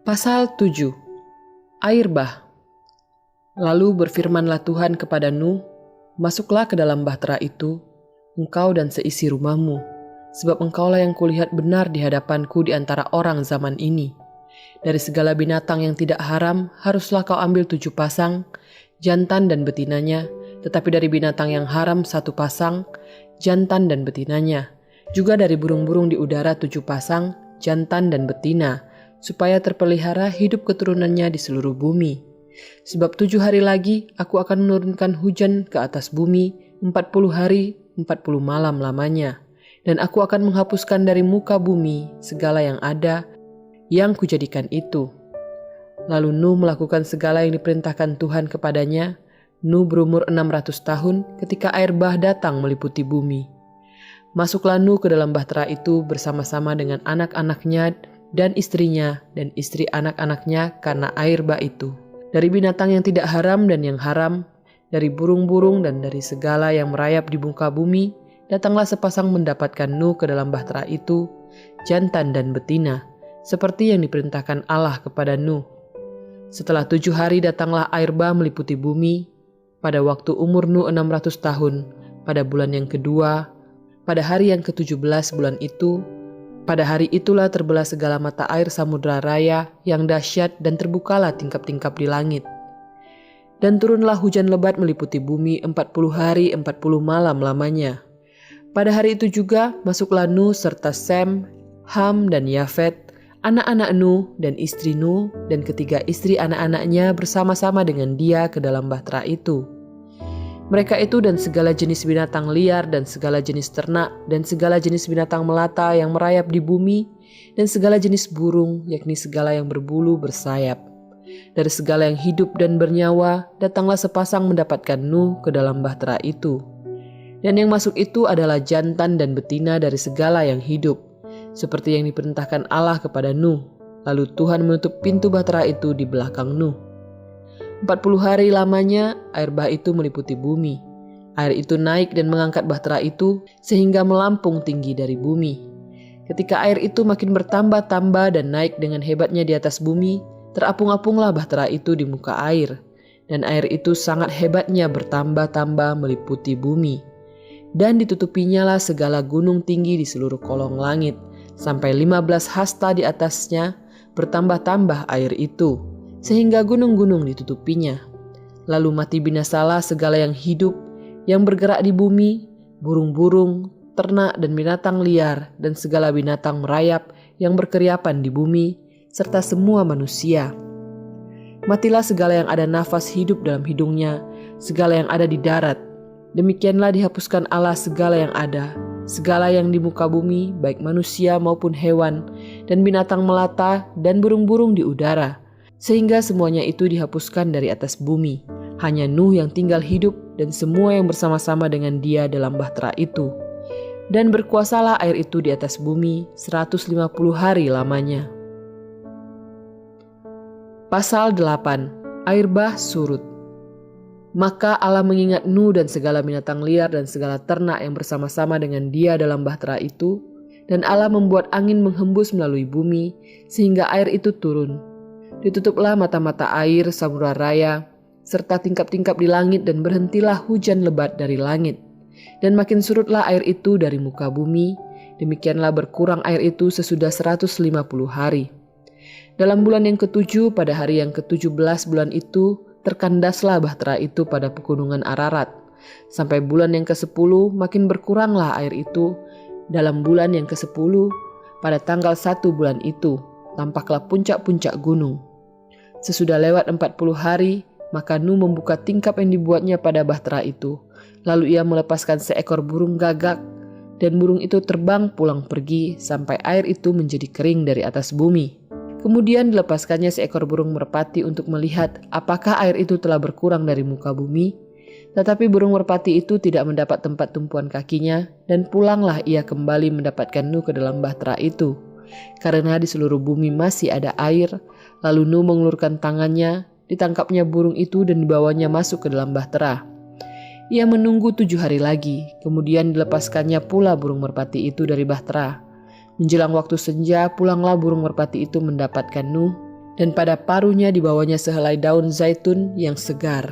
Pasal 7. Air bah. Lalu berfirmanlah Tuhan kepada Nuh, "Masuklah ke dalam bahtera itu, engkau dan seisi rumahmu, sebab engkaulah yang kulihat benar di hadapanku di antara orang zaman ini. Dari segala binatang yang tidak haram, haruslah kau ambil 7 pasang, jantan dan betinanya, tetapi dari binatang yang haram 1 pasang, jantan dan betinanya. Juga dari burung-burung di udara 7 pasang, jantan dan betina, supaya terpelihara hidup keturunannya di seluruh bumi. Sebab 7 hari lagi aku akan menurunkan hujan ke atas bumi 40 hari 40 malam lamanya. Dan aku akan menghapuskan dari muka bumi segala yang ada yang kujadikan itu." Lalu Nuh melakukan segala yang diperintahkan Tuhan kepadanya. Nuh berumur 600 tahun ketika air bah datang meliputi bumi. Masuklah Nuh ke dalam bahtera itu bersama-sama dengan anak-anaknya dan istrinya dan istri anak-anaknya karena air bah itu. Dari binatang yang tidak haram dan yang haram, dari burung-burung dan dari segala yang merayap di muka bumi, datanglah sepasang mendapatkan Nuh ke dalam bahtera itu, jantan dan betina, seperti yang diperintahkan Allah kepada Nuh. Setelah 7 hari datanglah air bah meliputi bumi, pada waktu umur Nuh 600 tahun, pada bulan yang kedua, pada hari yang ke-17 bulan itu. Pada hari itulah terbelah segala mata air samudra raya yang dahsyat dan terbukalah tingkap-tingkap di langit. Dan turunlah hujan lebat meliputi bumi 40 hari 40 malam lamanya. Pada hari itu juga masuklah Nuh serta Sem, Ham dan Yafet, anak-anak Nuh dan istri Nuh dan ketiga istri anak-anaknya bersama-sama dengan dia ke dalam bahtera itu. Mereka itu dan segala jenis binatang liar dan segala jenis ternak dan segala jenis binatang melata yang merayap di bumi dan segala jenis burung, yakni segala yang berbulu bersayap. Dari segala yang hidup dan bernyawa datanglah sepasang mendapatkan Nuh ke dalam bahtera itu. Dan yang masuk itu adalah jantan dan betina dari segala yang hidup, seperti yang diperintahkan Allah kepada Nuh. Lalu Tuhan menutup pintu bahtera itu di belakang Nuh. 40 hari lamanya air bah itu meliputi bumi. Air itu naik dan mengangkat bahtera itu sehingga melampung tinggi dari bumi. Ketika air itu makin bertambah-tambah dan naik dengan hebatnya di atas bumi, terapung-apunglah bahtera itu di muka air. Dan air itu sangat hebatnya bertambah-tambah meliputi bumi. Dan ditutupinya lah segala gunung tinggi di seluruh kolong langit, sampai 15 hasta di atasnya bertambah-tambah air itu, sehingga gunung-gunung ditutupinya. Lalu mati binasalah segala yang hidup, yang bergerak di bumi, burung-burung, ternak dan binatang liar, dan segala binatang merayap yang berkeriapan di bumi, serta semua manusia. Matilah segala yang ada nafas hidup dalam hidungnya, segala yang ada di darat. Demikianlah dihapuskan Allah segala yang ada, segala yang di muka bumi, baik manusia maupun hewan, dan binatang melata dan burung-burung di udara, sehingga semuanya itu dihapuskan dari atas bumi. Hanya Nuh yang tinggal hidup dan semua yang bersama-sama dengan dia dalam bahtera itu. Dan berkuasalah air itu di atas bumi 150 hari lamanya. Pasal 8. Air bah surut. Maka Allah mengingat Nuh dan segala binatang liar dan segala ternak yang bersama-sama dengan dia dalam bahtera itu, dan Allah membuat angin menghembus melalui bumi sehingga air itu turun. Ditutuplah mata-mata air samudra raya, serta tingkap-tingkap di langit dan berhentilah hujan lebat dari langit. Dan makin surutlah air itu dari muka bumi, demikianlah berkurang air itu sesudah 150 hari. Dalam bulan yang ke-7 pada hari yang ke-17 bulan itu, terkandaslah bahtera itu pada pegunungan Ararat. Sampai bulan yang ke-10 makin berkuranglah air itu. Dalam bulan yang ke-10 pada tanggal 1 bulan itu, tampaklah puncak-puncak gunung. Sesudah lewat 40 hari, maka Nuh membuka tingkap yang dibuatnya pada bahtera itu. Lalu ia melepaskan seekor burung gagak, dan burung itu terbang pulang pergi sampai air itu menjadi kering dari atas bumi. Kemudian dilepaskannya seekor burung merpati untuk melihat apakah air itu telah berkurang dari muka bumi. Tetapi burung merpati itu tidak mendapat tempat tumpuan kakinya, dan pulanglah ia kembali mendapatkan Nuh ke dalam bahtera itu. Karena di seluruh bumi masih ada air, lalu Nuh mengulurkan tangannya, ditangkapnya burung itu dan dibawanya masuk ke dalam bahtera. Ia menunggu 7 hari lagi, kemudian dilepaskannya pula burung merpati itu dari bahtera. Menjelang waktu senja, pulanglah burung merpati itu mendapatkan Nuh, dan pada paruhnya dibawanya sehelai daun zaitun yang segar.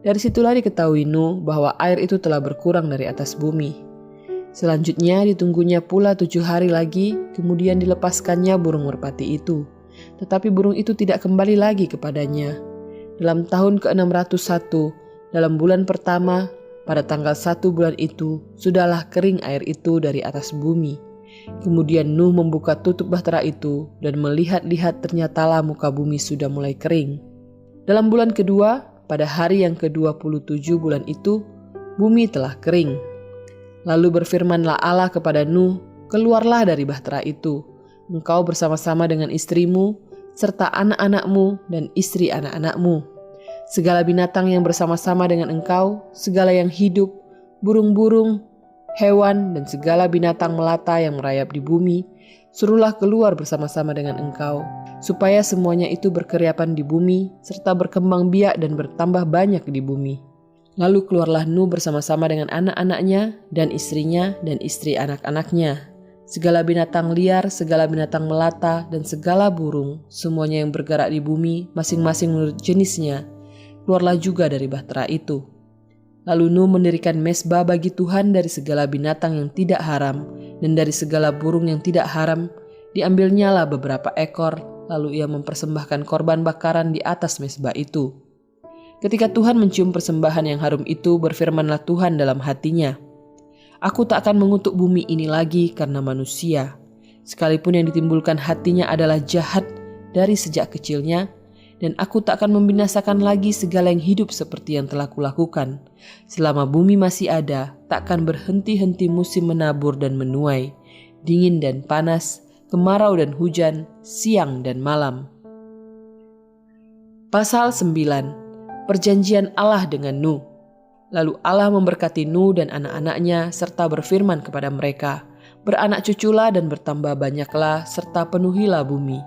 Dari situlah diketahui Nuh bahwa air itu telah berkurang dari atas bumi. Selanjutnya ditunggunya pula 7 hari lagi, kemudian dilepaskannya burung merpati itu. Tetapi burung itu tidak kembali lagi kepadanya. Dalam tahun ke-601, dalam bulan pertama, pada tanggal 1 bulan itu, sudahlah kering air itu dari atas bumi. Kemudian Nuh membuka tutup bahtera itu dan melihat-lihat ternyatalah muka bumi sudah mulai kering. Dalam bulan kedua, pada hari yang ke-27 bulan itu, bumi telah kering. Lalu berfirmanlah Allah kepada Nuh, keluarlah dari bahtera itu, engkau bersama-sama dengan istrimu, serta anak-anakmu dan istri anak-anakmu. Segala binatang yang bersama-sama dengan engkau, segala yang hidup, burung-burung, hewan, dan segala binatang melata yang merayap di bumi, suruhlah keluar bersama-sama dengan engkau, supaya semuanya itu berkeriapan di bumi, serta berkembang biak dan bertambah banyak di bumi. Lalu keluarlah Nuh bersama-sama dengan anak-anaknya, dan istrinya, dan istri anak-anaknya. Segala binatang liar, segala binatang melata, dan segala burung, semuanya yang bergerak di bumi, masing-masing menurut jenisnya, keluarlah juga dari bahtera itu. Lalu Nuh mendirikan mezbah bagi Tuhan dari segala binatang yang tidak haram dan dari segala burung yang tidak haram. Diambilnyalah beberapa ekor, lalu ia mempersembahkan korban bakaran di atas mezbah itu. Ketika Tuhan mencium persembahan yang harum itu, berfirmanlah Tuhan dalam hatinya, "Aku tak akan mengutuk bumi ini lagi karena manusia, sekalipun yang ditimbulkan hatinya adalah jahat dari sejak kecilnya, dan aku tak akan membinasakan lagi segala yang hidup seperti yang telah kulakukan. Selama bumi masih ada, tak akan berhenti-henti musim menabur dan menuai, dingin dan panas, kemarau dan hujan, siang dan malam." Pasal 9. Perjanjian Allah dengan Nuh. Lalu Allah memberkati Nuh dan anak-anaknya serta berfirman kepada mereka, "Beranak cuculah dan bertambah banyaklah serta penuhilah bumi.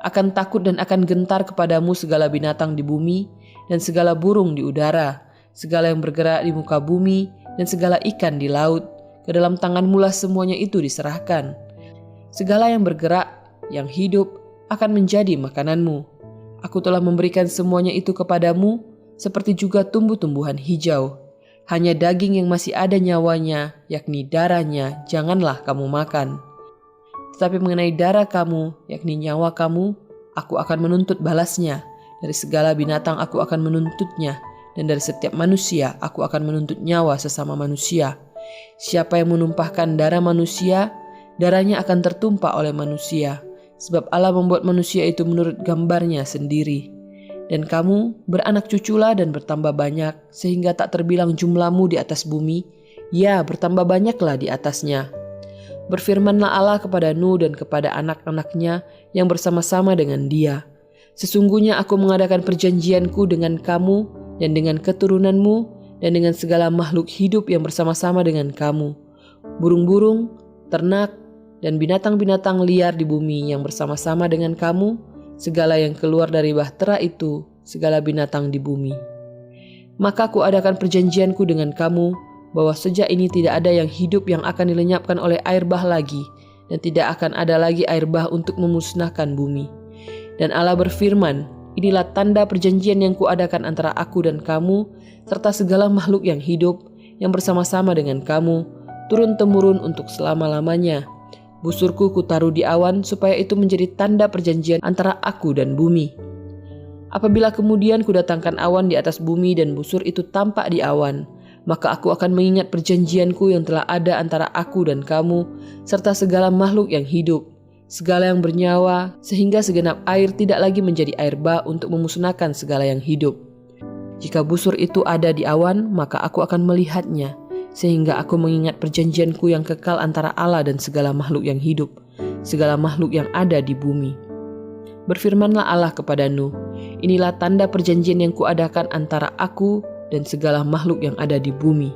Akan takut dan akan gentar kepadamu segala binatang di bumi dan segala burung di udara, segala yang bergerak di muka bumi dan segala ikan di laut. Ke dalam tanganmulah semuanya itu diserahkan. Segala yang bergerak, yang hidup akan menjadi makananmu. Aku telah memberikan semuanya itu kepadamu, seperti juga tumbuh-tumbuhan hijau. Hanya daging yang masih ada nyawanya, yakni darahnya, janganlah kamu makan. Tetapi mengenai darah kamu, yakni nyawa kamu, aku akan menuntut balasnya. Dari segala binatang aku akan menuntutnya, dan dari setiap manusia aku akan menuntut nyawa sesama manusia. Siapa yang menumpahkan darah manusia, darahnya akan tertumpah oleh manusia, sebab Allah membuat manusia itu menurut gambarnya sendiri. Dan kamu beranak cuculah dan bertambah banyak, sehingga tak terbilang jumlahmu di atas bumi, ya bertambah banyaklah di atasnya. Berfirmanlah Allah kepada Nuh dan kepada anak-anaknya yang bersama-sama dengan dia. Sesungguhnya aku mengadakan perjanjianku dengan kamu dan dengan keturunanmu dan dengan segala makhluk hidup yang bersama-sama dengan kamu. Burung-burung, ternak, dan binatang-binatang liar di bumi yang bersama-sama dengan kamu, segala yang keluar dari bahtera itu, segala binatang di bumi. Maka aku adakan perjanjianku dengan kamu, bahwa sejak ini tidak ada yang hidup yang akan dilenyapkan oleh air bah lagi, dan tidak akan ada lagi air bah untuk memusnahkan bumi. Dan Allah berfirman, inilah tanda perjanjian yang kuadakan antara aku dan kamu, serta segala makhluk yang hidup, yang bersama-sama dengan kamu, turun-temurun untuk selama-lamanya. Busurku kutaruh di awan, supaya itu menjadi tanda perjanjian antara aku dan bumi. Apabila kemudian kudatangkan awan di atas bumi dan busur itu tampak di awan, maka aku akan mengingat perjanjianku yang telah ada antara aku dan kamu, serta segala makhluk yang hidup, segala yang bernyawa, sehingga segenap air tidak lagi menjadi air bah untuk memusnahkan segala yang hidup. Jika busur itu ada di awan, maka aku akan melihatnya, sehingga aku mengingat perjanjianku yang kekal antara Allah dan segala makhluk yang hidup, segala makhluk yang ada di bumi. Berfirmanlah Allah kepada Nuh, inilah tanda perjanjian yang kuadakan antara aku dan segala makhluk yang ada di bumi.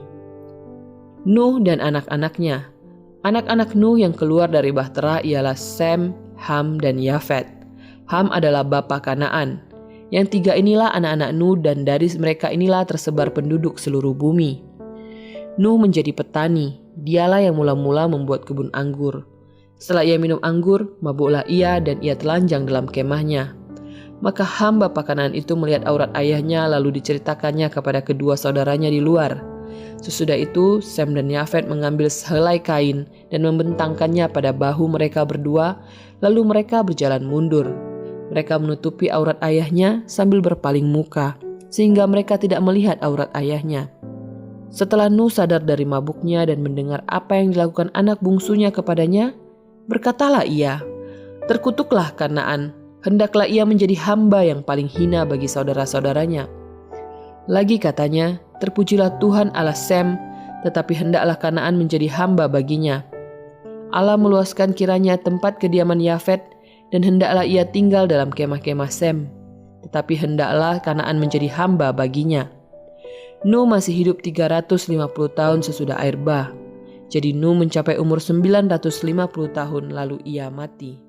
Nuh dan anak-anaknya. Anak-anak Nuh yang keluar dari bahtera ialah Sem, Ham, dan Yafet. Ham adalah bapa Kanaan. Yang tiga inilah anak-anak Nuh dan dari mereka inilah tersebar penduduk seluruh bumi. Nuh menjadi petani, dialah yang mula-mula membuat kebun anggur. Setelah ia minum anggur, mabuklah ia dan ia telanjang dalam kemahnya. Maka Ham bapa Kanaan itu melihat aurat ayahnya lalu diceritakannya kepada kedua saudaranya di luar. Sesudah itu Sem dan Yafet mengambil sehelai kain dan membentangkannya pada bahu mereka berdua, lalu mereka berjalan mundur. Mereka menutupi aurat ayahnya sambil berpaling muka, sehingga mereka tidak melihat aurat ayahnya. Setelah Nuh sadar dari mabuknya dan mendengar apa yang dilakukan anak bungsunya kepadanya, berkatalah ia, "Terkutuklah Kanaan, hendaklah ia menjadi hamba yang paling hina bagi saudara-saudaranya." Lagi katanya, "Terpujilah Tuhan Allah Sem, tetapi hendaklah Kanaan menjadi hamba baginya." Allah meluaskan kiranya tempat kediaman Yafet, dan hendaklah ia tinggal dalam kemah-kemah Sem, tetapi hendaklah Kanaan menjadi hamba baginya. Nuh masih hidup 350 tahun sesudah air bah. Jadi Nuh mencapai umur 950 tahun lalu ia mati.